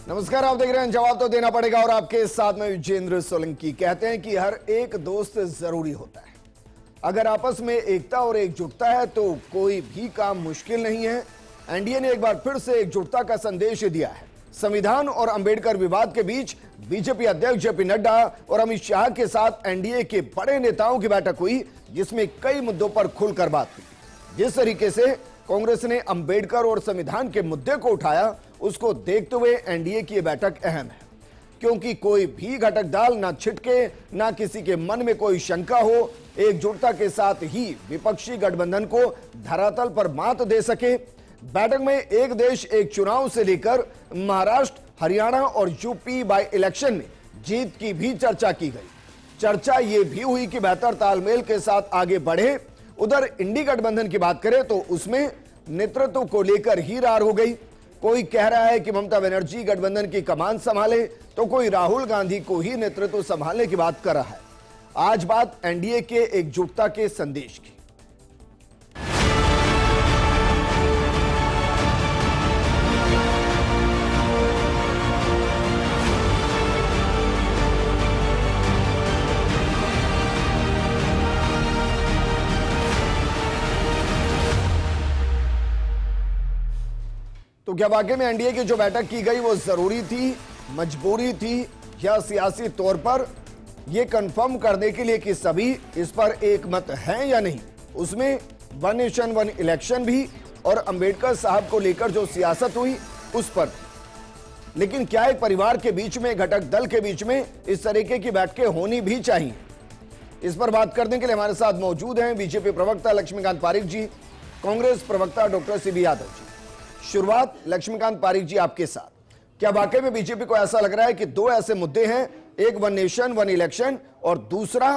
नमस्कार, आप देख रहे हैं जवाब तो देना पड़ेगा और आपके साथ में विजेंद्र सोलंकी। कहते हैं कि हर एक दोस्त जरूरी होता है। अगर आपस में एकता और एकजुटता है तो कोई भी काम मुश्किल नहीं है। एनडीए ने एक बार फिर से एकजुटता का संदेश दिया है। संविधान और अंबेडकर विवाद के बीच बीजेपी अध्यक्ष जेपी नड्डा और अमित शाह के साथ एनडीए के बड़े नेताओं की बैठक हुई, जिसमें कई मुद्दों पर खुलकर बात हुई। जिस तरीके से कांग्रेस ने अंबेडकर और संविधान के मुद्दे को उठाया, उसको देखते हुए एनडीए की यह बैठक अहम है, क्योंकि कोई भी घटक दल ना छिटके, ना किसी के मन में कोई शंका हो, एकजुटता के साथ ही विपक्षी गठबंधन को धरातल पर मात दे सके। बैठक में एक देश एक चुनाव से लेकर महाराष्ट्र, हरियाणा और यूपी बाय इलेक्शन में जीत की भी चर्चा की गई। चर्चा यह भी हुई कि बेहतर तालमेल के साथ आगे बढ़े। उधर इंडी गठबंधन की बात करें तो उसमें नेतृत्व को लेकर ही रार हो गई। कोई कह रहा है कि ममता बनर्जी गठबंधन की कमान संभाले, तो कोई राहुल गांधी को ही नेतृत्व संभालने की बात कर रहा है। आज बात एनडीए के एकजुटता के संदेश की। तो क्या वाकई में एनडीए की जो बैठक की गई वो जरूरी थी, मजबूरी थी, या सियासी तौर पर यह कंफर्म करने के लिए कि सभी इस पर एक मत हैं या नहीं? उसमें वन नेशन वन इलेक्शन भी और अंबेडकर साहब को लेकर जो सियासत हुई उस पर। लेकिन क्या एक परिवार के बीच में, घटक दल के बीच में इस तरीके की बैठकें होनी भी चाहिए? इस पर बात करने के लिए हमारे साथ मौजूद हैं बीजेपी प्रवक्ता लक्ष्मीकांत पारिक जी, कांग्रेस प्रवक्ता डॉक्टर सीबी यादव जी। शुरुआत लक्ष्मीकांत पारिक जी आपके साथ। क्या वाकई में बीजेपी को ऐसा लग रहा है कि दो ऐसे मुद्दे हैं, एक वन नेशन वन इलेक्शन और दूसरा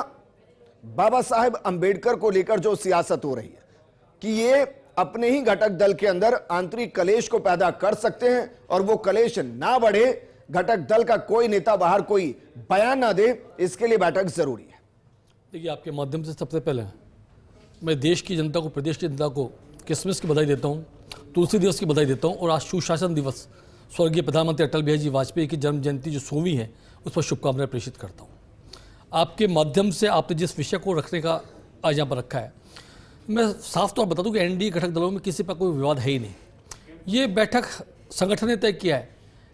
बाबा साहेब अंबेडकर को लेकर जो सियासत हो रही है, कि ये अपने ही घटक दल के अंदर आंतरिक कलेश को पैदा कर सकते हैं और वो कलेश ना बढ़े, घटक दल का कोई नेता बाहर कोई बयान ना दे, इसके लिए बैठक जरूरी है? देखिए, आपके माध्यम से सबसे पहले मैं देश की जनता को, प्रदेश की जनता को क्रिसमस की बधाई देता हूँ, तुलसी दिवस की बधाई देता हूँ और आज सुशासन दिवस, स्वर्गीय प्रधानमंत्री अटल बिहारी जी वाजपेयी की जन्म जयंती जो 100वीं है, उस पर शुभकामनाएं प्रेषित करता हूँ। आपके माध्यम से आपने जिस विषय को रखने का आज यहाँ पर रखा है, मैं साफ तौर बता दूँ कि एनडीए घटक दलों में किसी पर कोई विवाद है ही नहीं। ये बैठक संगठन ने तय किया है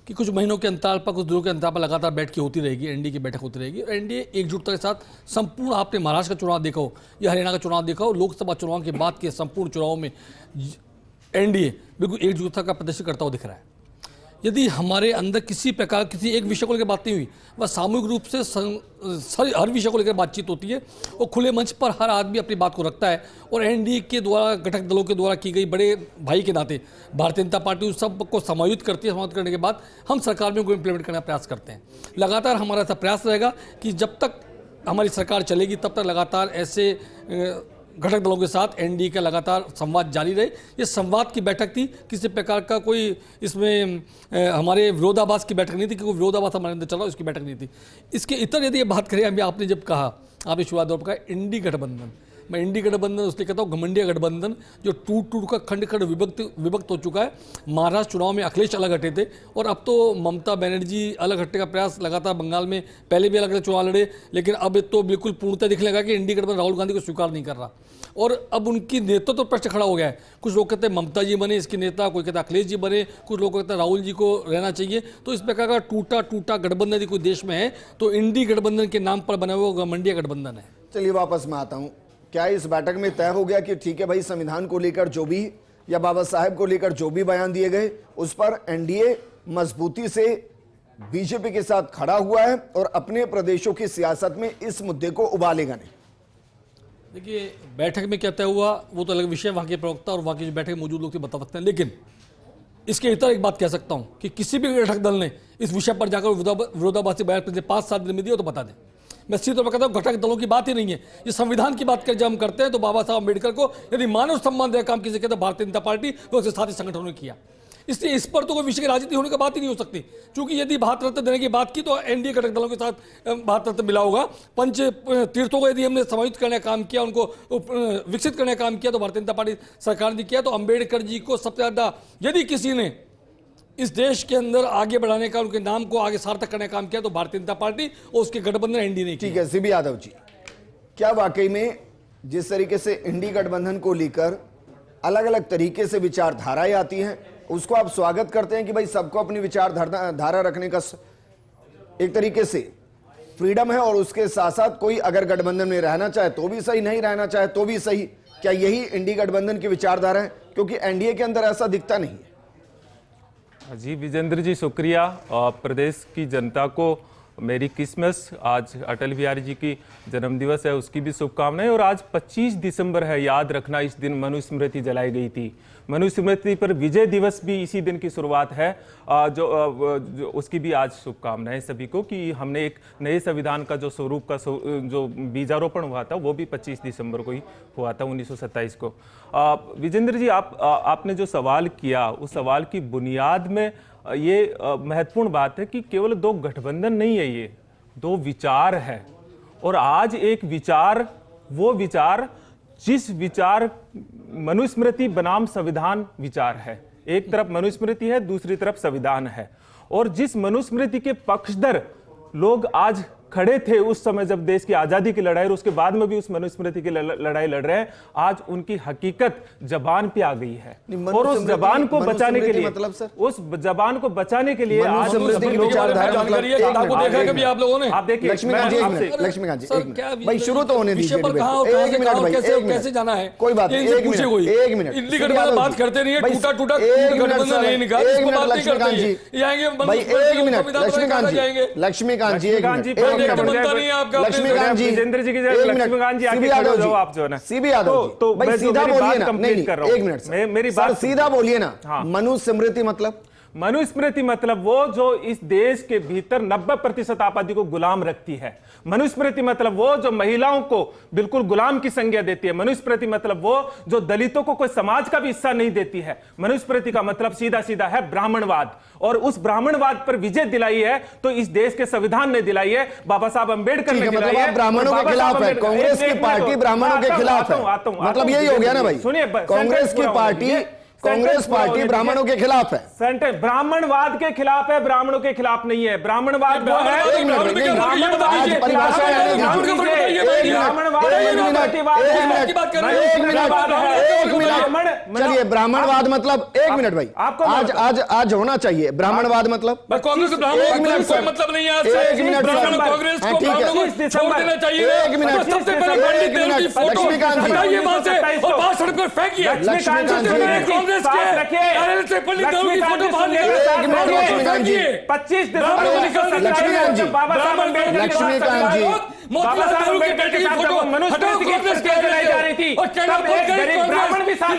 कि कुछ महीनों के अंतराल पर, कुछ दिनों के अंतराल पर लगातार बैठक होती रहेगी, एनडीए की बैठक होती रहेगी। और एनडीए एकजुटता के साथ संपूर्ण, आपने महाराष्ट्र का चुनाव देखा हो या हरियाणा का चुनाव देखा हो, लोकसभा चुनाव के बाद के संपूर्ण चुनाव में एनडीए बिल्कुल एकजुटता का प्रदर्शन करता हुआ दिख रहा है। यदि हमारे अंदर किसी प्रकार किसी एक विषय को लेकर बात नहीं हुई, बस सामूहिक रूप से हर विषय को लेकर बातचीत होती है और खुले मंच पर हर आदमी अपनी बात को रखता है। और एनडीए के द्वारा, घटक दलों के द्वारा की गई बड़े भाई के नाते भारतीय जनता पार्टी उस सब को समायोजित करती है। समायोजित करने के बाद हम सरकार में उनको इम्प्लीमेंट करने का प्रयास करते हैं। लगातार हमारा ऐसा प्रयास रहेगा कि जब तक हमारी सरकार चलेगी तब तक लगातार ऐसे घटक दलों के साथ एनडीए का लगातार संवाद जारी रहे। ये संवाद की बैठक थी, किसी प्रकार का कोई इसमें हमारे विरोधाभास की बैठक नहीं थी, क्योंकि विरोधाभास हमारे अंदर चल रहा, उसकी बैठक नहीं थी। इसके इतर यदि ये बात करें, अभी आपने जब कहा, आपने शुरुआत दौर पर कहा इंडी गठबंधन, मैं इंडी गठबंधन उसलिए कहता हूँ घमंडिया गठबंधन जो टूट कर खंड खंड विभक्त हो चुका है। महाराष्ट्र चुनाव में अखिलेश अलग हटे थे और अब तो ममता बनर्जी अलग हटने का प्रयास लगातार, बंगाल में पहले भी अलग अलग चुनाव लड़े, लेकिन अब तो बिल्कुल पूर्णतः दिखने लगा कि इंडी गठबंधन राहुल गांधी को स्वीकार नहीं कर रहा और अब उनकी नेतृत्व तो प्रश्न खड़ा हो गया है। कुछ लोग कहते हैं ममता जी बने इसके नेता, कोई कहता है अखिलेश जी बने, कुछ लोग कहते हैं राहुल जी को रहना चाहिए। तो इस प्रकार का टूटा गठबंधन यदि कोई देश में है तो इंडी गठबंधन के नाम पर बना हुआ घमंडिया गठबंधन है। चलिए वापस में आता हूं। क्या इस बैठक में तय हो गया कि ठीक है भाई, संविधान को लेकर जो भी या बाबा साहेब को लेकर जो भी बयान दिए गए उस पर एनडीए मजबूती से बीजेपी के साथ खड़ा हुआ है और अपने प्रदेशों की सियासत में इस मुद्दे को उबालेगा नहीं? देखिए, बैठक में क्या तय हुआ वो तो अलग विषय, वहाँ के प्रवक्ता और वहाँ की जो बैठक में मौजूद लोग थे बता सकते हैं। लेकिन इसके इतर एक बात कह सकता हूँ कि किसी भी घटक दल ने इस विषय पर जाकर विरोधाभासी बयान 5-7 दिन में दिया तो बता दें। मैं सीधे तौर पर कहता हूँ घटक दलों की बात ही नहीं है, ये संविधान की बात कर जब हम करते हैं तो बाबा साहब अम्बेडकर को यदि मानव सम्मान देकर काम किसी कहते हैं भारतीय जनता पार्टी, वो उसके साथी संगठनों ने किया। इसलिए इस पर तो कोई विषय की राजनीति होने की बात ही नहीं हो सकती, क्योंकि यदि भारत रत्न देने की बात की तो एनडीए घटक दलों के साथ भारत रत्न मिला होगा। पंच तीर्थों को यदि हमने समायोजित करने का काम किया, उनको विकसित करने का काम किया तो भारतीय जनता पार्टी सरकार ने किया। तो अम्बेडकर जी को सबसे ज्यादा यदि किसी ने इस देश के अंदर आगे बढ़ाने का, उनके नाम को आगे सार्थक करने का काम किया तो भारतीय जनता पार्टी और उसके गठबंधन एनडीए ने किया। ठीक है सीबी यादव जी, क्या वाकई में जिस तरीके से इंडी गठबंधन को लेकर अलग अलग तरीके से विचारधाराएं आती हैं, उसको आप स्वागत करते हैं कि भाई सबको अपनी विचारधारा रखने का एक तरीके से फ्रीडम है, और उसके साथ साथ कोई अगर गठबंधन में रहना चाहे तो भी सही, नहीं रहना चाहे तो भी सही, क्या यही इंडी गठबंधन की विचारधारा है? क्योंकि एनडीए के अंदर ऐसा दिखता नहीं है। जी विजेंद्र जी शुक्रिया। प्रदेश की जनता को मेरी क्रिसमस, आज अटल बिहारी जी की जन्मदिवस है, उसकी भी शुभकामनाएं। और आज 25 दिसंबर है, याद रखना इस दिन मनुस्मृति जलाई गई थी। मनुस्मृति पर विजय दिवस भी इसी दिन की शुरुआत है, जो उसकी भी आज शुभकामनाएं सभी को, कि हमने एक नए संविधान का जो स्वरूप का जो बीजारोपण हुआ था वो भी 25 दिसंबर को ही हुआ था 1927 को। विजेंद्र जी आपने जो सवाल किया उस सवाल की बुनियाद में ये महत्वपूर्ण बात है कि केवल दो गठबंधन नहीं है, ये दो विचार है। और आज एक विचार, वो विचार जिस विचार मनुस्मृति बनाम संविधान विचार है, एक तरफ मनुस्मृति है, दूसरी तरफ संविधान है। और जिस मनुस्मृति के पक्षधर लोग आज खड़े थे उस समय जब देश की आजादी की लड़ाई, और उसके बाद में भी उस मनुस्मृति की लड़ाई लड़ रहे हैं, आज उनकी हकीकत जबान पे आ गई है। और उस जबान को बचाने के लिए, मतलब सर, उस जबान को बचाने के लिए आज मनुस्मृति की विचारधारा मतलब आपको देखा कभी आप लोगों ने? आप देखिए, लक्ष्मीकांत जी एक मिनट भाई, शुरू तो होने दीजिए। एक मिनट भाई, कैसे जाना है, कोई बात नहीं, एक मिनट इंडी गठबंधन बात करते नहीं है, टूटा टूटा गठबंधन नहीं निकाल, इसको बात नहीं करते हैं। ये आएंगे भाई, एक मिनट लक्ष्मीकांत जी, लक्ष्मीकांत जी, लक्ष्मीकांत जी, विजेंद्र जी की लक्ष्मीकांत जी आके खड़े हो जाओ आप, जो है ना सीबी यादव जी, तो भाई सीधा बोलिए ना। नहीं, एक मिनट मेरी बात सीधा बोलिए ना। हाँ। मनुस्मृति मतलब? मनुस्मृति मतलब वो जो इस देश के भीतर 90% आबादी को गुलाम रखती है। मनुस्मृति मतलब वो जो महिलाओं को बिल्कुल गुलाम की संज्ञा देती है। मनुस्मृति मतलब वो जो दलितों को कोई समाज का भी हिस्सा नहीं देती है। मनुस्मृति का मतलब सीधा सीधा है ब्राह्मणवाद, और उस ब्राह्मणवाद पर विजय दिलाई है तो इस देश के संविधान ने दिलाई है, बाबा साहब अंबेडकर ने दिलाई है। ब्राह्मणों के खिलाफ है, कांग्रेस की पार्टी ब्राह्मणों के खिलाफ है, मतलब यही हो गया ना भाई? सुनिए, कांग्रेस की पार्टी, कांग्रेस पार्टी ब्राह्मणों के खिलाफ है। ब्राह्मणवाद के खिलाफ है, ब्राह्मणों के खिलाफ नहीं है। ब्राह्मणवाद वो है, चलिए ब्राह्मणवाद मतलब, एक मिनट भाई, आज होना चाहिए ब्राह्मण मतलब कांग्रेस मतलब नहीं है। एक मिनट कांग्रेस को छोड़ देना चाहिए। एक मिनट, सबसे पहले पंडित नेहरू की फोटो हटाइए वहां से और बाहर सड़क पर फेंकिए। लक्ष्मीकांत जी, 25 लक्ष्मीकांत जी, बाबा साहब अम्बेडकर के साथ जब मनुस्मृति की प्रक्रिया चलाई जा रही थी, तब एक गरीब ब्राह्मण भी साथ था।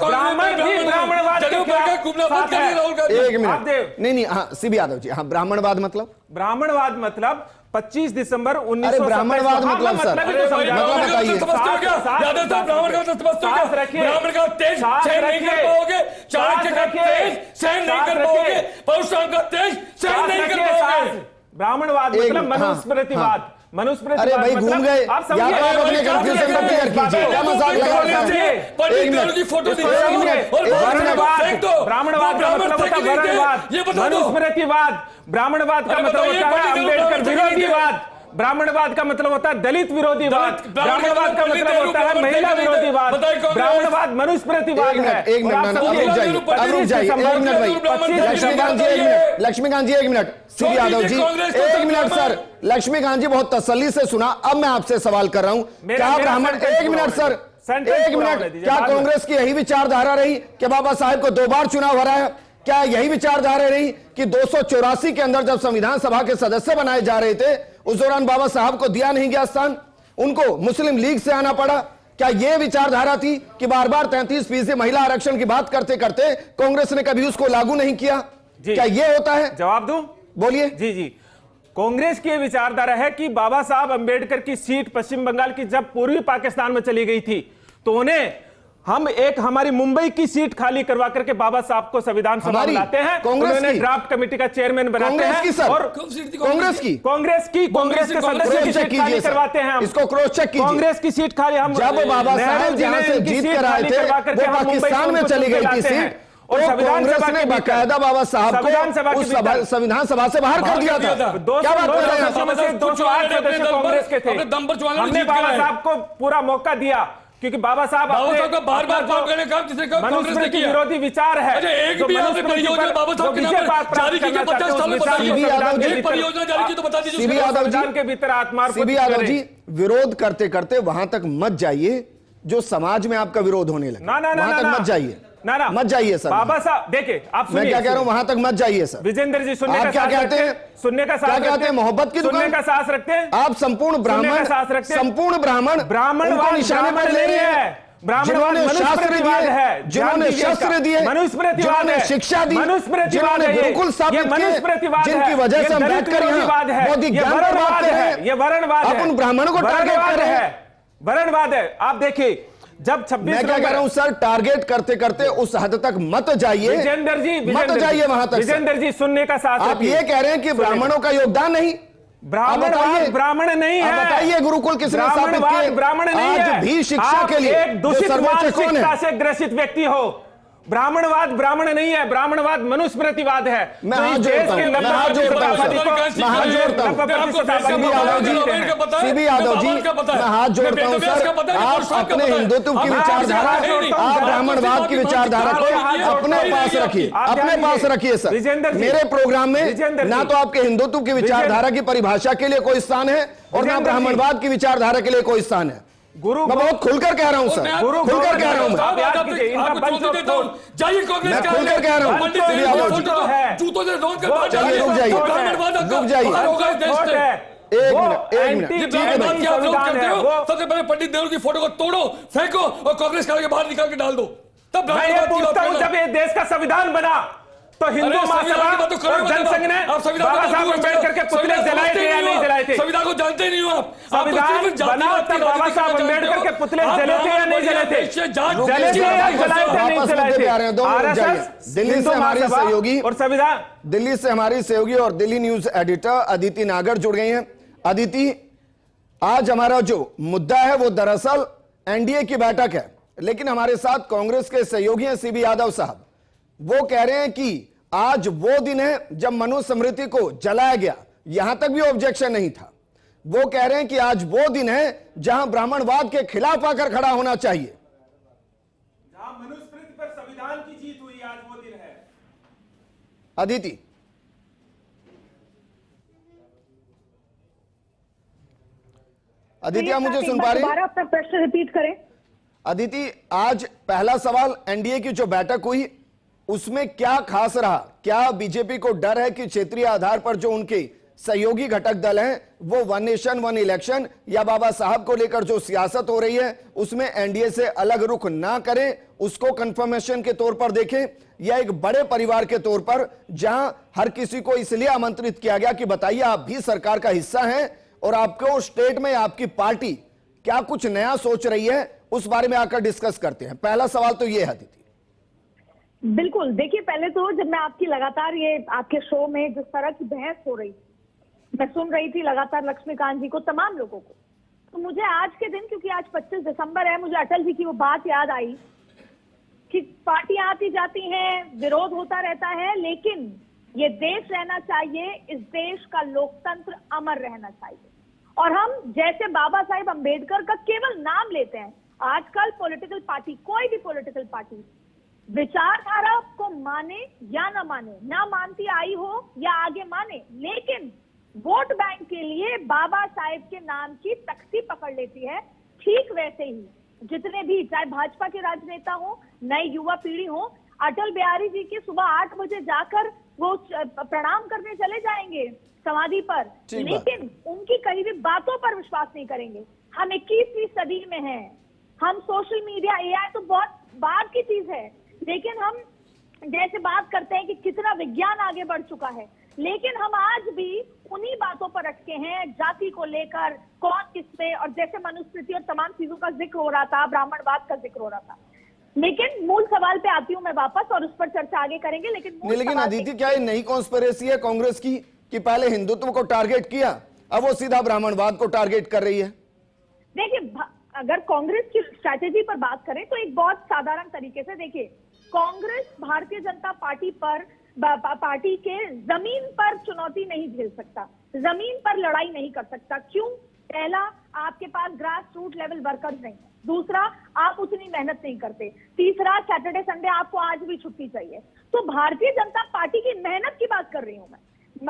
ब्राह्मण भी ब्राह्मणवाद के खिलाफ है। एक मिनट, नहीं, हाँ सीबी यादव जी, हाँ ब्राह्मणवाद मतलब? ब्राह्मणवाद मतलब 25 दिसंबर 1927। ब्राह्मणवाद मतलब सर, मतलब बताइए। ब्राह्मण का तेज सहन नहीं कर पाओगे, चाणक्य का तेज सहन नहीं कर पाओगे, परशुराम का तेज सहन नहीं कर पाओगे। ब्राह्मणवाद मतलब मनुस्मृतिवाद। मनुस्मृति, अरे भाई घूम गए, या तो आप अपने कंफ्यूजन को क्लियर कीजिए, क्या मजाक लगा रहे हैं? पंडित की फोटो ब्राह्मणवाद का मतलब होता है वर्णवाद, मनुस्मृतिवाद ब्राह्मणवाद का मतलब होता है अम्बेडकर विरोधीवाद, ब्राह्मणवाद का मतलब होता है दलित विरोधीवाद, ब्राह्मणवाद का मतलब होता है महिला विरोधीवाद, ब्राह्मणवाद मनुस्मृतिवाद है। एक मिनट, अब रुक जाइए, एक मिनट भाई, लक्ष्मीकांत जी एक मिनट, लक्ष्मीकांत जी एक मिनट, सीबी यादव जी एक मिनट। सर लक्ष्मीकांत जी बहुत तसल्ली से सुना, अब मैं आपसे सवाल कर रहा हूं, क्या ब्राह्मण, एक मिनट सर, एक मिनट, क्या कांग्रेस की यही विचारधारा रही कि बाबा साहेब को 2 बार चुनाव हराया? क्या यही विचारधारा रही कि 284 के अंदर जब संविधान सभा के सदस्य बनाए जा रहे थे उस दौरान बाबा साहब को दिया नहीं गया स्थान, उनको मुस्लिम लीग से आना पड़ा? क्या यह विचारधारा थी कि बार बार 33% महिला आरक्षण की बात करते करते कांग्रेस ने कभी उसको लागू नहीं किया? क्या यह होता है? जवाब दूं? बोलिए। जी, कांग्रेस की विचारधारा है कि बाबा साहब अंबेडकर की सीट पश्चिम बंगाल की जब पूर्वी पाकिस्तान में चली गई थी तो उन्हें हम एक हमारी मुंबई की सीट खाली करवा करके बाबा साहब को संविधान सभा में लाते हैं, उन्होंने ड्राफ्ट कमिटी का चेयरमैन बनाते हैं और कांग्रेस के सदस्य की सीट खाली करवाते हैं। इसको क्रॉस चेक कीजिए। कांग्रेस की सीट खाली हम जब बाबा साहब जहां से जीत कर आए थे वो पाकिस्तान में चली गई थी सीट, और कांग्रेस ने बाकायदा बाबा साहब को संविधान सभा से बाहर कर दिया था। क्या बात कर रहे हैं? 208 सदस्य कांग्रेस के थे। हमने बाबा साहब को पूरा मौका दिया, क्योंकि बाबा साहब का बार-बार काम करने का किसने कहा? कांग्रेस ने किया। विरोधी विचार है। एक भी आपने परियोजना बाबा साहब के नाम पर जारी की क्या 50 साल में बताइए? एक परियोजना जारी की तो बता दीजिए। सीबी यादव जी के भीतर आत्मार सीबी यादव जी, विरोध करते करते वहां तक मत जाइए जो समाज में आपका विरोध होने लगे। वहां तक मत जाइए, मत जाइए सर। बाबा साहब देखिए, आप मैं क्या कह रहा हूं, वहां तक मत जाइए सर। विजेंद्र जी सुनने आप क्या कहते हैं? सुनने का क्या कहते हैं? मोहब्बत की दुकान का साहस रखते हैं आप। संपूर्ण ब्राह्मण, संपूर्ण ब्राह्मण उनको निशाने पर ले रहे हैं। जिन्होंने शास्त्र दिए, जिन्होंने शस्त्र दिए, जिन्होंने शिक्षा दी, जिन्होंने गुरुकुल स्थापित किए, जिनकी वजह से हम बैठकर यहाँ बौद्धिक ज्ञान पर बात कर रहे हैं, ये वरणवाद है। आप उन ब्राह्मणों को टारगेट कर रहे हैं। वरणवाद है। आप देखिए, जब 26 मैं क्या कह रहा हूं सर, टारगेट करते करते उस हद तक मत जाइए। विजेंद्र जी, मत जाइए वहां तक। विजेंद्र जी सुनने का साथ आप ये कह रहे हैं कि ब्राह्मणों का योगदान नहीं? ब्राह्मण नहीं है। बताइए गुरुकुल किसने स्थापित किए? ब्राह्मण नहीं है। आज भी शिक्षा के लिए एक दूषित मानसिकता से ग्रसित व्यक्ति हो। ब्राह्मणवाद ब्राह्मण नहीं है, ब्राह्मणवाद मनुस्मृतिवाद है। मैं हाथ जोड़ता हूं, मैं हाथ जोड़ता हूं, सीबी यादव जी, मैं हाथ जोड़ता हूं सर। आप अपने हिंदुत्व की विचारधारा, आप ब्राह्मणवाद की विचारधारा को अपने पास रखिए, अपने पास रखिए सर। मेरे प्रोग्राम में ना तो आपके हिंदुत्व की विचारधारा की परिभाषा के लिए कोई स्थान है और ना ब्राह्मणवाद की विचारधारा के लिए कोई स्थान है। गुरु, मैं बहुत खुलकर कह रहा हूं सर, खुलकर कह रहा हूं मैं खुलकर कह रहा हूं। चलिए रुक जाइए, रुक जाइए, एक मिनट। सबसे पहले पंडित नेहरू की फोटो को तोड़ो, फेंको और कांग्रेस के बाहर निकाल के डाल दो। तब मैं ये पूछता हूं, जब ये देश का संविधान बना तो हिंदू महासभा और जनसंघ ने बाबा साहब अम्बेडकर के पुतले जलाए थे या नहीं जलाए थे? संविधान को जानते ही नहीं हो आप। संविधान बना तब बाबा साहब अम्बेडकर के पुतले जले थे या नहीं जले थे? जले थे या जलाए थे नहीं जलाए थे? आरएसएस, दिल्ली से हमारी सहयोगी और संविधान, दिल्ली से हमारी सहयोगी और दिल्ली न्यूज एडिटर अदिति नागर जुड़ गई हैं। अदिति, आज हमारा जो मुद्दा है वो दरअसल एनडीए की बैठक है, लेकिन हमारे साथ कांग्रेस के सहयोगी हैं सीबी यादव साहब। वो कह रहे हैं कि आज वो दिन है जब मनुस्मृति को जलाया गया, यहां तक भी ऑब्जेक्शन नहीं था। वो कह रहे हैं कि आज वो दिन है जहां ब्राह्मणवाद के खिलाफ आकर खड़ा होना चाहिए। जहां मनुस्मृति पर संविधान की जीत हुई, आज वो दिन है। अदिति, अदिति आप मुझे सुन पा रही हैं? दोबारा अपना प्रश्न रिपीट करें। अदिति, आज पहला सवाल, एनडीए की जो बैठक हुई उसमें क्या खास रहा? क्या बीजेपी को डर है कि क्षेत्रीय आधार पर जो उनके सहयोगी घटक दल हैं वो वन नेशन वन इलेक्शन या बाबा साहब को लेकर जो सियासत हो रही है उसमें एनडीए से अलग रुख ना करें, उसको कंफर्मेशन के तौर पर देखें, या एक बड़े परिवार के तौर पर जहां हर किसी को इसलिए आमंत्रित किया गया कि बताइए आप भी सरकार का हिस्सा हैं और आपको स्टेट में आपकी पार्टी क्या कुछ नया सोच रही है, उस बारे में आकर डिस्कस करते हैं। पहला सवाल तो ये है अदिति। बिल्कुल, देखिए पहले तो जब मैं आपकी लगातार ये आपके शो में जिस तरह की बहस हो रही, मैं सुन रही थी लगातार लक्ष्मीकांत जी को, तमाम लोगों को, तो मुझे आज के दिन, क्योंकि आज 25 दिसंबर है, मुझे अटल जी की वो बात याद आई कि पार्टियां आती जाती हैं, विरोध होता रहता है, लेकिन ये देश रहना चाहिए, इस देश का लोकतंत्र अमर रहना चाहिए। और हम जैसे बाबा साहेब अम्बेडकर का केवल नाम लेते हैं, आजकल पॉलिटिकल पार्टी, कोई भी पॉलिटिकल पार्टी विचारधारा को माने या ना माने, ना मानती आई हो या आगे माने, लेकिन वोट बैंक के लिए बाबा साहेब के नाम की तख्ती पकड़ लेती है। ठीक वैसे ही जितने भी, चाहे भाजपा के राजनेता हो, नई युवा पीढ़ी हो, अटल बिहारी जी की सुबह 8 बजे जाकर वो प्रणाम करने चले जाएंगे समाधि पर, लेकिन उनकी कही भी बातों पर विश्वास नहीं करेंगे। हम 21वीं सदी में हैं, हम सोशल मीडिया, एआई तो बहुत बाद की चीज है, लेकिन हम जैसे बात करते हैं कि कितना विज्ञान आगे बढ़ चुका है, लेकिन हम आज भी उन्हीं बातों पर अटके हैं, जाति को लेकर, कौन किसमें, और जैसे मनुस्मृति और तमाम चीजों का जिक्र हो रहा था, ब्राह्मणवाद का जिक्र हो रहा था। लेकिन मूल सवाल पे आती हूं मैं वापस, और उस पर चर्चा आगे करेंगे। लेकिन अदिति, क्या ये नई कॉन्स्पिरेसी है कांग्रेस की कि पहले हिंदुत्व को टारगेट किया, अब वो सीधा ब्राह्मणवाद को टारगेट कर रही है? देखिए, अगर कांग्रेस की स्ट्रैटेजी पर बात करें तो एक बहुत साधारण तरीके से देखिए, कांग्रेस भारतीय जनता पार्टी पर पार्टी के जमीन पर चुनौती नहीं झेल सकता, जमीन पर लड़ाई नहीं कर सकता। क्यों? पहला, आपके पास ग्रास रूट लेवल वर्कर्स नहीं है। दूसरा, आप उतनी मेहनत नहीं करते। तीसरा, सैटरडे संडे आपको आज भी छुट्टी चाहिए। तो भारतीय जनता पार्टी की मेहनत की बात कर रही हूं मैं,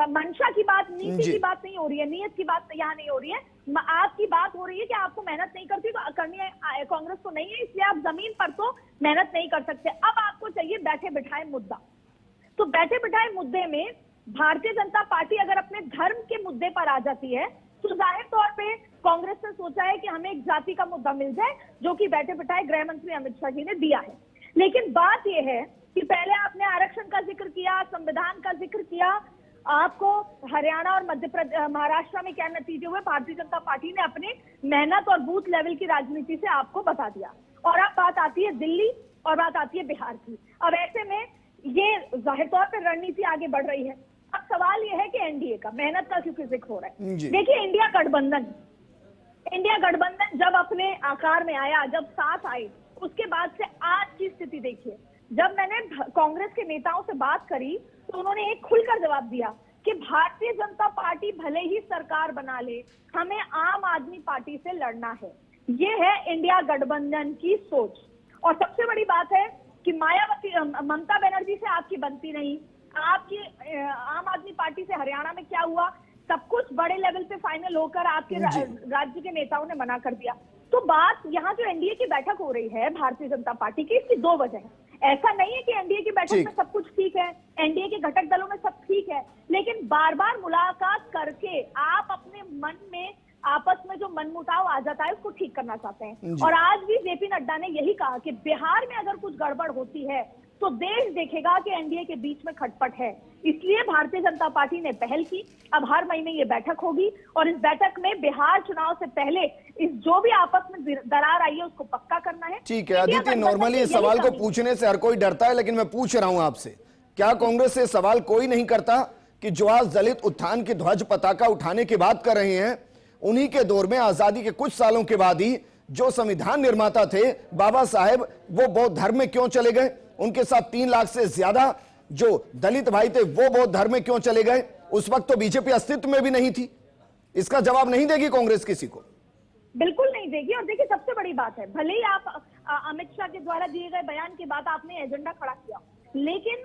मंशा की बात, नीति की बात नहीं हो रही है, नीयत की बात यहाँ नहीं हो रही है। आपकी बात हो रही है कि आपको मेहनत नहीं करती तो करनी है, कांग्रेस को नहीं है, इसलिए आप जमीन पर तो मेहनत नहीं कर सकते। अब आपको चाहिए बैठे बिठाए मुद्दा। तो बैठे बिठाए मुद्दे में भारतीय जनता पार्टी अगर अपने धर्म के मुद्दे पर आ जाती है तो जाहिर तौर पे कांग्रेस ने सोचा है कि हमें एक जाति का मुद्दा मिल जाए, जो कि बैठे बिठाए गृह मंत्री अमित शाह जी ने दिया है। लेकिन बात यह है कि पहले आपने आरक्षण का जिक्र किया, संविधान का जिक्र किया, आपको हरियाणा और मध्य प्रदेश, महाराष्ट्र में क्या नतीजे हुए, भारतीय जनता पार्टी ने अपने मेहनत और बूथ लेवल की राजनीति से आपको बता दिया। और अब बात आती है दिल्ली और बात आती है बिहार की। अब ऐसे में ये जाहिर तौर पर रणनीति आगे बढ़ रही है। अब सवाल यह है कि एनडीए का मेहनत का क्योंकि जिक्र हो रहा है। देखिए, इंडिया गठबंधन जब अपने आकार में आया, जब साथ आए, उसके बाद से आज की स्थिति देखिए। जब मैंने कांग्रेस के नेताओं से बात करी तो उन्होंने एक खुलकर जवाब दिया कि भारतीय जनता पार्टी भले ही सरकार बना ले, हमें आम आदमी पार्टी से लड़ना है। ये है इंडिया गठबंधन की सोच। और सबसे बड़ी बात है कि मायावती, ममता बनर्जी से आपकी बनती नहीं, आपकी आम आदमी पार्टी से हरियाणा में क्या हुआ, सब कुछ बड़े लेवल पे फाइनल होकर आपके राज्य के नेताओं ने मना कर दिया। तो बात यहाँ जो एनडीए की बैठक हो रही है भारतीय जनता पार्टी की, इसकी दो वजह है। ऐसा नहीं है कि एनडीए की बैठक में सब कुछ ठीक है, एनडीए के घटक दलों में सब ठीक है, लेकिन बार बार मुलाकात करके आप अपने मन में आपस में जो मनमुटाव आ जाता है उसको ठीक करना चाहते हैं। और आज भी जेपी नड्डा ने यही कहा कि बिहार में अगर कुछ गड़बड़ होती है तो देश देखेगा कि एनडीए के बीच में खटपट है। इसलिए भारतीय जनता पार्टी ने पहल की। अब हर महीने ये बैठक होगी और इस बैठक में बिहार चुनाव से पहले इस जो भी आपस में दरार आई है उसको पक्का करना है। ठीक है अदिति, नॉर्मली इस सवाल को पूछने से हर कोई डरता है, लेकिन मैं पूछ रहा हूं आपसे, क्या कांग्रेस से सवाल कोई नहीं करता कि जो आज दलित उत्थान की ध्वज पताका उठाने की बात कर रहे हैं, उन्हीं के दौर में आजादी के कुछ सालों के बाद ही जो संविधान निर्माता थे बाबा साहेब, वो बौद्ध धर्म में क्यों चले गए? उनके साथ 3 लाख से ज्यादा जो दलित भाई थे वो बौद्ध धर्म में क्यों चले गए? उस वक्त तो बीजेपी अस्तित्व में भी नहीं थी। इसका जवाब नहीं देगी कांग्रेस किसी को? बिल्कुल नहीं देगी। और देखिए, सबसे बड़ी बात है, भले ही आप अमित शाह के द्वारा दिए गए बयान के बाद आपने एजेंडा खड़ा किया, लेकिन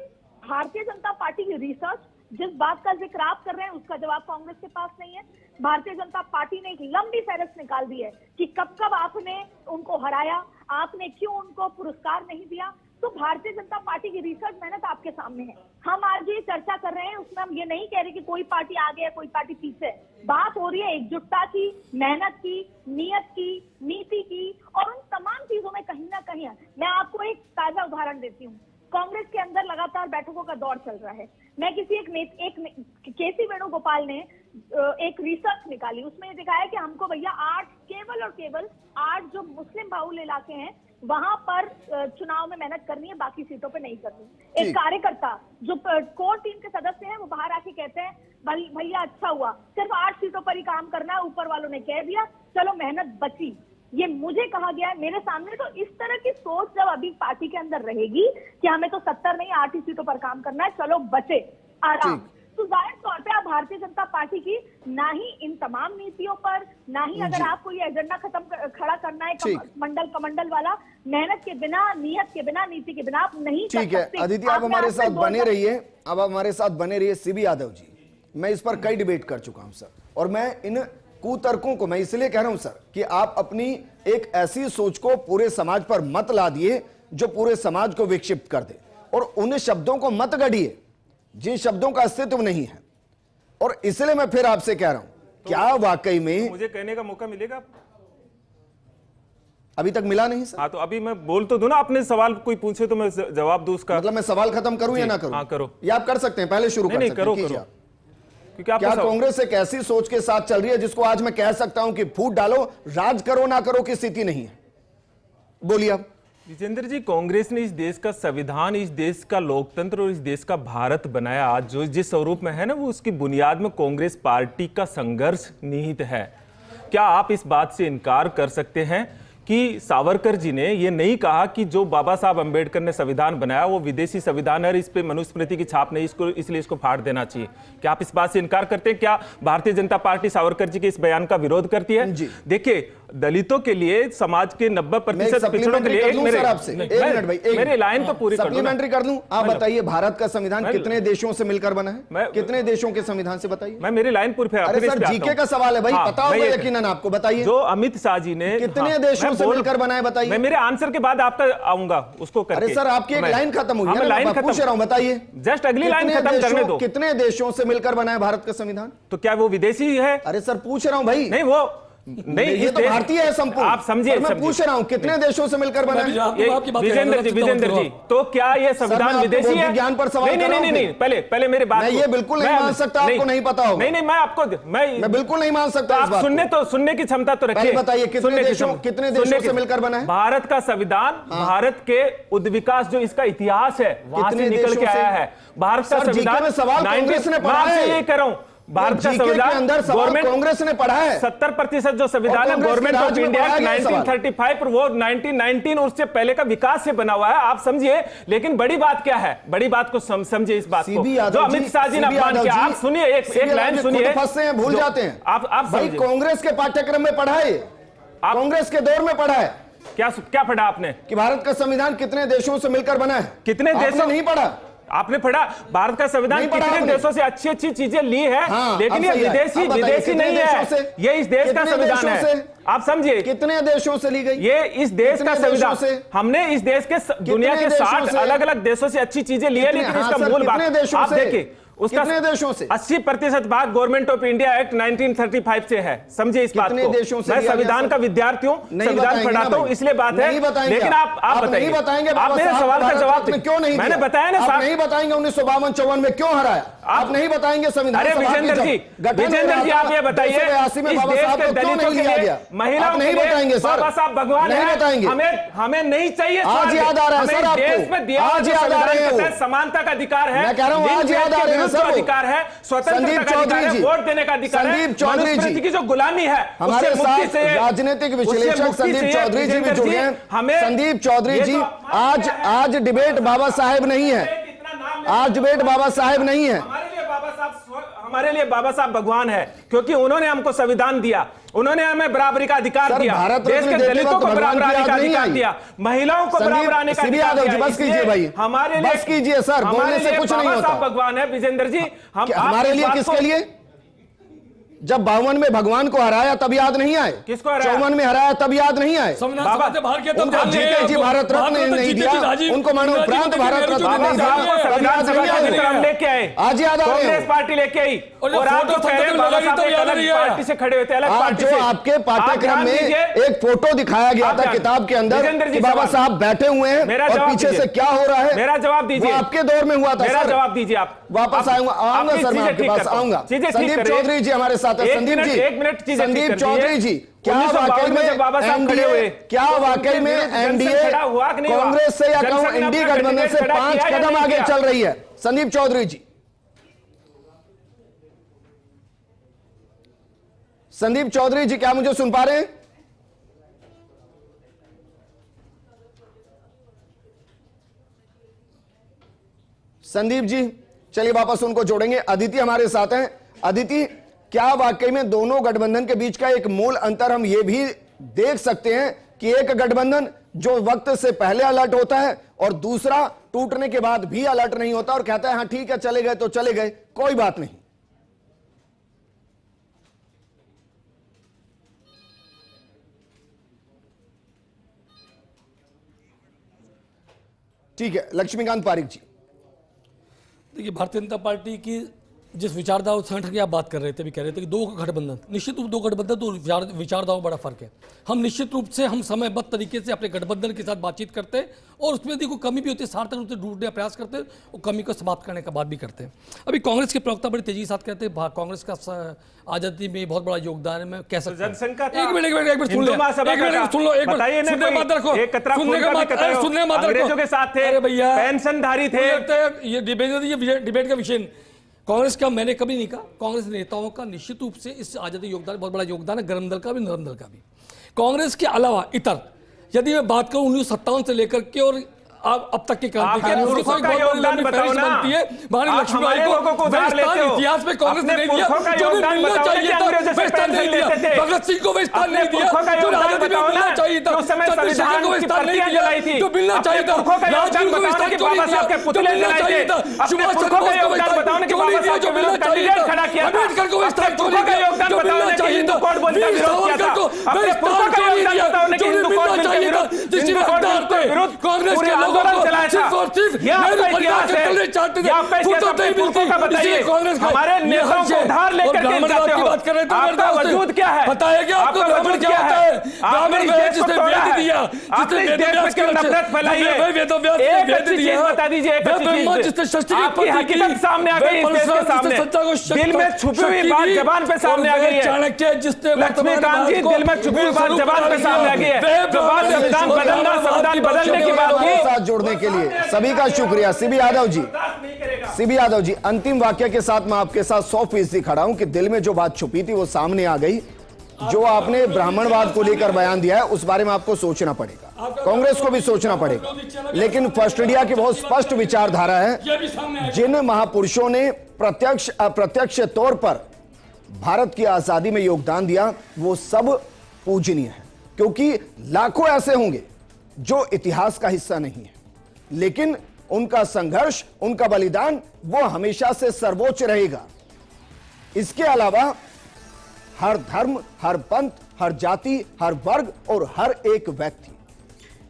भारतीय जनता पार्टी की रिसर्च, जिस बात का जिक्र आप कर रहे हैं उसका जवाब कांग्रेस के पास नहीं है। भारतीय जनता पार्टी ने एक लंबी फहरिस्त निकाल दी है कि कब कब आपने उनको हराया, आपने क्यों उनको पुरस्कार नहीं दिया। तो भारतीय जनता पार्टी की रिसर्च मेहनत आपके सामने है। हम आज जो ये चर्चा कर रहे हैं उसमें हम ये नहीं कह रहे कि कोई पार्टी आगे है कोई पार्टी पीछे। बात हो रही है एकजुटता की, मेहनत की, नियत की, नीति की, और उन तमाम चीजों में कहीं ना कहीं है। मैं आपको एक ताजा उदाहरण देती हूँ। कांग्रेस के अंदर लगातार बैठकों का दौर चल रहा है। मैं किसी केसी वेणुगोपाल ने एक रिसर्च निकाली, उसमें ये दिखाया कि हमको भैया 8 केवल और केवल 8 जो मुस्लिम बाहुल इलाके हैं वहां पर चुनाव में मेहनत करनी है, बाकी सीटों पे नहीं करनी। एक कार्यकर्ता जो कोर टीम के सदस्य हैं वो बाहर आके कहते हैं भैया अच्छा हुआ, सिर्फ 8 सीटों पर ही काम करना है, ऊपर वालों ने कह दिया, चलो मेहनत बची। ये मुझे कहा गया है मेरे सामने। तो इस तरह की सोच जब अभी पार्टी के अंदर रहेगी कि हमें तो 70 नहीं 8 ही सीटों पर काम करना है, चलो बचे आराम, तो जाहिर तौर पे आप भारतीय जनता पार्टी की ना ही इन तमाम नीतियों पर, ना ही अगर आपको ये एजेंडा खड़ा करना है मंडल कमंडल वाला, मेहनत के बिना, नियत के बिना, नीति के बिना आप नहीं कर सकते। ठीक है अदिति, आप हमारे साथ बने रहिए, अब आप हमारे साथ बने रहिए। सीबी यादव जी, मैं इस पर कई डिबेट कर चुका हूं सर, और मैं इन कुतर्कों को मैं इसलिए कह रहा हूं सर कि आप अपनी एक ऐसी सोच को पूरे समाज पर मत ला दिए जो पूरे समाज को विक्षिप्त कर दे, और उन शब्दों को मत गढ़िए जिन शब्दों का अस्तित्व नहीं है। और इसलिए मैं फिर आपसे कह रहा हूं, क्या वाकई में मुझे कहने का मौका मिलेगा? अभी तक मिला नहीं सर। हाँ, तो अभी मैं बोल तो दूं ना, आपने सवाल कोई पूछे तो मैं जवाब दूं उसका। मतलब मैं सवाल खत्म करूं या ना करूं? हाँ करो। ये आप कर सकते हैं, पहले शुरू कर सकते हैं, कीजिए आप। क्या कांग्रेस एक ऐसी सोच के साथ चल रही है जिसको आज मैं कह सकता हूं कि फूट डालो, राज करो ना करो की स्थिति नहीं है? बोलिए आप। विजेंद्र जी, कांग्रेस ने इस देश का संविधान, इस देश का लोकतंत्र और इस देश का भारत बनाया आज जो जिस स्वरूप में है ना, वो उसकी बुनियाद में कांग्रेस पार्टी का संघर्ष निहित है। क्या आप इस बात से इनकार कर सकते हैं कि सावरकर जी ने ये नहीं कहा कि जो बाबा साहब अंबेडकर ने संविधान बनाया वो विदेशी संविधान है और इस पे मनुस्मृति की छाप नहीं, इसको इसलिए इसको फाड़ देना चाहिए। क्या आप इस बात से इनकार करते हैं? क्या भारतीय जनता पार्टी सावरकर जी के इस बयान का विरोध करती है? देखिए, दलितों के लिए, समाज के 90% पिछड़ों के लिए मेरे लाइन तो पूरी सप्लीमेंट्री कर दूं। आप बताइए, भारत का संविधान कितने देशों से मिलकर बना है? कितने देशों के संविधान से बताइए। मैं मेरी लाइन पूरी जीके का सवाल है भाई, पता होगा यकीनन आपको। बताइए, जो अमित शाह जी ने कितने देशों से मिलकर बनाए, बताइए। मैं मेरे आंसर के बाद आपका आऊंगा उसको करके। अरे सर, आपकी एक लाइन खत्म हुई है, मैं लाइन पूछ रहा हूं, बताइए। जस्ट अगली लाइन खत्म करने दो। कितने देशों से मिलकर बनाया भारत का संविधान? तो क्या वो विदेशी है? अरे सर, पूछ रहा हूं भाई। नहीं, वो नहीं, ये तो भारतीय है संपूर्ण। आप समझिए, मैं पूछ रहा हूं कितने देशों से मिलकर बना है? विजेंद्र जी, तो क्या ये संविधान विदेशी है? ज्ञान पर सवाल नहीं, पहले मेरे बात, मैं ये बिल्कुल नहीं मान सकता, आपको नहीं पता होगा। नहीं, मैं बिल्कुल नहीं मान सकता। आप सुनने की क्षमता तो रखिए। बताइए, कितने देशों से मिलकर बना है? भारत का संविधान, भारत के उद्विकास जो इसका इतिहास है वहां से निकल के आया है। भारत का संविधान सवाल कांग्रेस ने पढ़ा है, ये कह रहा हूं। भारत का संविधान कांग्रेस ने पढ़ा है। 70% जो संविधान है गवर्नमेंट ऑफ इंडिया 1935, और वो 1919 उससे पहले का विकास से बना हुआ है। आप समझिए, लेकिन बड़ी बात क्या है? बड़ी बात को समझिए इस बात को, जो अमित शाह जी ने अपमान किया। आप सुनिए, एक लाइन सुनिए। फंसते हैं, भूल जाते हैं। आप भाई, कांग्रेस के पाठ्यक्रम में पढ़ा है, कांग्रेस के दौर में पढ़ा है। क्या पढ़ा आपने कि भारत का संविधान कितने देशों से मिलकर बना है? कितने देशों? नहीं पढ़ा। आपने पढ़ा भारत का संविधान कितने देशों से अच्छी चीजें ली है? लेकिन ये विदेशी नहीं है, ये इस देश का संविधान है। आप समझिए, कितने देशों से ली गई? ये इस देश का संविधान। हमने इस देश के दुनिया के 60 अलग अलग देशों से अच्छी चीजें ली है, लेकिन इसका मूल बात आप देखिए, उसका 80% भाग गवर्नमेंट ऑफ इंडिया एक्ट 1935 से है। समझिए इस बात को। मैं संविधान का विद्यार्थी हूं, संविधान पढ़ाता हूं, इसलिए बात है। लेकिन आप बताइए, आप मेरे सवाल का जवाब क्यों नहीं? मैंने बताया ना, आप नहीं बताएंगे 1952-54 में क्यों हराया? आप नहीं बताएंगे संविधान। अरे विजेंद्र जी, आप ये बताइए, इस देश के दलितों के लिए, महिलाओं के लिए बाबा साहब भगवान है। हमें नहीं चाहिए। आज याद आ रहा है सर आपको? देश में दिया समानता का अधिकार है। मैं कह रहा हूं, आज याद आ रहा है सर, अधिकार है, स्वतंत्रता का अधिकार है, वोट देने का अधिकार है। मनुस्मृति की जो गुलामी है, हमारे साथ राजनीतिक विश्लेषक संदीप चौधरी जी भी जुड़े हैं। संदीप चौधरी जी, आज डिबेट बाबा साहेब नहीं है, आज डिबेट बाबा साहेब नहीं है। हमारे लिए बाबा साहब भगवान है, क्योंकि उन्होंने हमको संविधान दिया, उन्होंने हमें बराबरी का अधिकार दिया, देश के दलितों को बराबर आने का अधिकार दिया, महिलाओं को बराबर आने का अधिकार दिया। बस कीजिए भाई, हमारे लिए बस कीजिए सर, बोलने से कुछ नहीं होता। भगवान है विजेंद्र जी। हमारे लिए किसके लिए? जब 52 में भगवान को हराया तब याद नहीं आए? किसको हराया? 54 में हराया तब याद नहीं आए? उनको जीके जी भारत रत्न नहीं दिया, उनको मरणोपरांत भारत रत्न नहीं दिया, लेके आए। आज याद आ रहे कांग्रेस पार्टी लेके आई, और आप जो कह रहे हैं बाबा साहब एक अलग पार्टी से खड़े होते, अलग पार्टी से। आपके पाठ्यक्रम में एक फोटो दिखाया गया था किताब के अंदर कि बाबा साहब बैठे हुए हैं और पीछे से क्या हो रहा है। मेरा जवाब दीजिए। आपके दौर में हुआ था। मेरा जवाब दीजिए। आप वापस आऊंगा सर, मैं आपके पास आऊंगा। संदीप चौधरी जी हमारे साथ है। संदीप जी, एक मिनट, संदीप चौधरी जी, क्या वाकई में एनडीए, क्या वाकई में एनडीए कांग्रेस से या कहूं इंडी गठबंधन से 5 कदम आगे चल रही है? संदीप चौधरी जी, संदीप चौधरी जी, क्या मुझे सुन पा रहे हैं? संदीप जी, चलिए वापस उनको जोड़ेंगे। अदिति हमारे साथ हैं। अदिति, क्या वाकई में दोनों गठबंधन के बीच का एक मूल अंतर हम ये भी देख सकते हैं कि एक गठबंधन जो वक्त से पहले अलर्ट होता है और दूसरा टूटने के बाद भी अलर्ट नहीं होता और कहता है हाँ ठीक है, चले गए तो चले गए, कोई बात नहीं? ठीक है, लक्ष्मीकांत पारिक जी। देखिए, भारतीय जनता पार्टी की जिस विचारधारा संगठन की आप बात कर रहे थे, भी कह रहे थे कि दो गठबंधन, निश्चित रूप दो गठबंधन, तो विचारधाराओं बड़ा फर्क है। हम निश्चित रूप से हम समयबद्ध तरीके से अपने गठबंधन के साथ बातचीत करते हैं और उसमें यदि कोई कमी भी होती है सार्थक रूप से ढूंढने का प्रयास करते हैं और कमी को समाप्त करने का बात भी करते हैं। अभी कांग्रेस के प्रवक्ता बड़ी तेजी के साथ कहते हैं कांग्रेस का आजादी में बहुत बड़ा योगदान है। मैं कह सकता हूं, एक मिनट सुन लो, एक मिनट सुनने मत रखो, सुनने मत रखो। अरे भैया, पेंशनधारी थे, ये डिबेट का विषय कांग्रेस का मैंने कभी नहीं कहा। कांग्रेस नेताओं का निश्चित रूप से इस आजादी योगदान बहुत बड़ा योगदान है, गरम दल का भी, नरम दल का भी। कांग्रेस के अलावा इतर यदि मैं बात करूं 1957 से लेकर के और अब तक की क्रांति आपके पुरखों का योगदान बताओ ना। बनती है महारानी आप लक्ष्मीबाई हमारे लोगों को उधार लेते हो। इतिहास में कांग्रेस ने अपने नहीं दिया, पुरखों का जो योगदान मिलना बताओ ना चाहिए कि था अंग्रेजों से वे स्थान नहीं पेंशन दिया, लेते थे। भगत सिंह को वे स्थान अपने नहीं दिया, पुरखों का जो योगदान आजादी में बताओ मिलना ना, चाहिए था, जो उस समय चंद्रशेखर संविधान को वे की स्थान नहीं प्रतियां दिया, जलाई थी। जो मिलना अपने चाहिए था, पुरखों का योगदान राजगुरु को वे बताओ ना स्थान कि क्यों नहीं बाबा दिया, साहब के जो पुतले मिलना जलाए चाहिए थे। था, अपने सुभाष चंद्र पुरखों का बोस को वे योगदान स्थान बताओ ना कि क्यों नहीं बाबा दिया, साहब जो के मिलना विरुद्ध चाहिए कैंडिडेट था, खड़ा किया था। अम्बेडकर को वे अपने स्थान क्यों पुरखों नहीं का दिया, योगदान जो बताओ मिलना ना कि चाहिए हिंदू था, कोड बोलकर वीर विरोध किया सावरकर था। को अपने वे पुरखों स्थान का क्यों नहीं योगदान दिया, बताओ ना कि जो हिंदू कोड मिलना बिल के चाहिए था, विरुद्ध जिसके हिंदू कोड बिल हकदार के थे विरुद्ध कांग्रेस पूरे के लोगों आंदोलन को चलाया सिर्फ था। और सिर्फ ये आपका नेहरू परिवार इतिहास के है। तले चाटते ये आपका थे, इतिहास फुर्सत नहीं अपने मिलती, पुरखों का बताइए। इसलिए कांग्रेस का हमारे ये नेताओं हर्ष को है। उधार लेकर और के ब्राह्मणवाद जाते की हो। बात कर रहे थे आपका वजूद क्या है? पता है कि आपको आपका ब्राह्मण वजूद क्या क्या होता है? है? आपने ब्राह्मण इस वेद देश को जिसने तोड़ा वेद है। दिया, आपने इस जिसने देश में वेदव्यास क्यों के रचे, नफरत फैलाई है? वेदव्यास ने एक वेद अच्छी दिया, चीज बता दीजिए, एक वे अच्छी ब्रह्मा चीज। जिसने सृष्टि की आपकी उत्पत्ति की, हकीकत सामने आ वे गई इस देश परशुराम के सामने। जिसने सत्ता को दिल में छुपी हुई शक्ति बात दी, जबान पे सामने और आ गई वे है। चाणक्य जिसने लक्ष्मीकांत जी, दिल में छुपी हुई बात जबान पे सामने आ गई है। वे जो बात संविधान बदलना, संविधान बदलने की बात हमारे की। साथ जुड़ने के लिए सभी का शुक्रिया। सीबी यादव जी, सीबी यादव जी, अंतिम वाक्य के साथ मैं आपके साथ 100% खड़ा हूं कि दिल में जो बात छुपी थी वो सामने आ गई। जो आपने ब्राह्मणवाद को लेकर बयान दिया है उस बारे में आपको सोचना पड़ेगा, कांग्रेस को भी सोचना पड़ेगा, लेकिन फर्स्ट इंडिया की बहुत स्पष्ट विचारधारा है। जिन महापुरुषों ने प्रत्यक्ष अप्रत्यक्ष तौर पर भारत की आजादी में योगदान दिया वो सब पूजनीय है, क्योंकि लाखों ऐसे होंगे जो इतिहास का हिस्सा नहीं है, लेकिन उनका संघर्ष, उनका बलिदान वो हमेशा से सर्वोच्च रहेगा। इसके अलावा हर धर्म, हर पंथ, हर जाति, हर वर्ग और हर एक व्यक्ति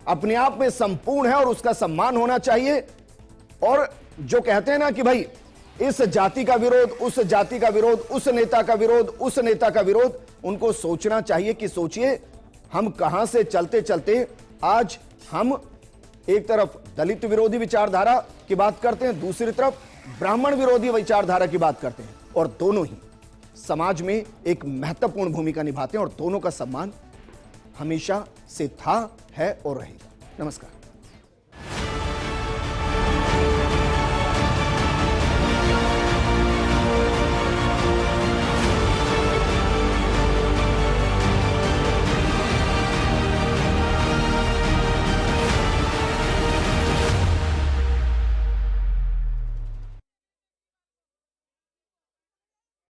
अपने आप में संपूर्ण है और उसका सम्मान होना चाहिए। और जो कहते हैं ना कि भाई इस जाति का विरोध, उस जाति का विरोध, उस नेता का विरोध, उस नेता का विरोध, उनको सोचना चाहिए कि सोचिए हम कहां से चलते चलते आज हम एक तरफ दलित विरोधी विचारधारा की बात करते हैं, दूसरी तरफ ब्राह्मण विरोधी विचारधारा की बात करते हैं, और दोनों ही समाज में एक महत्वपूर्ण भूमिका निभाते हैं और दोनों का सम्मान हमेशा से था, है और रहेगा। नमस्कार।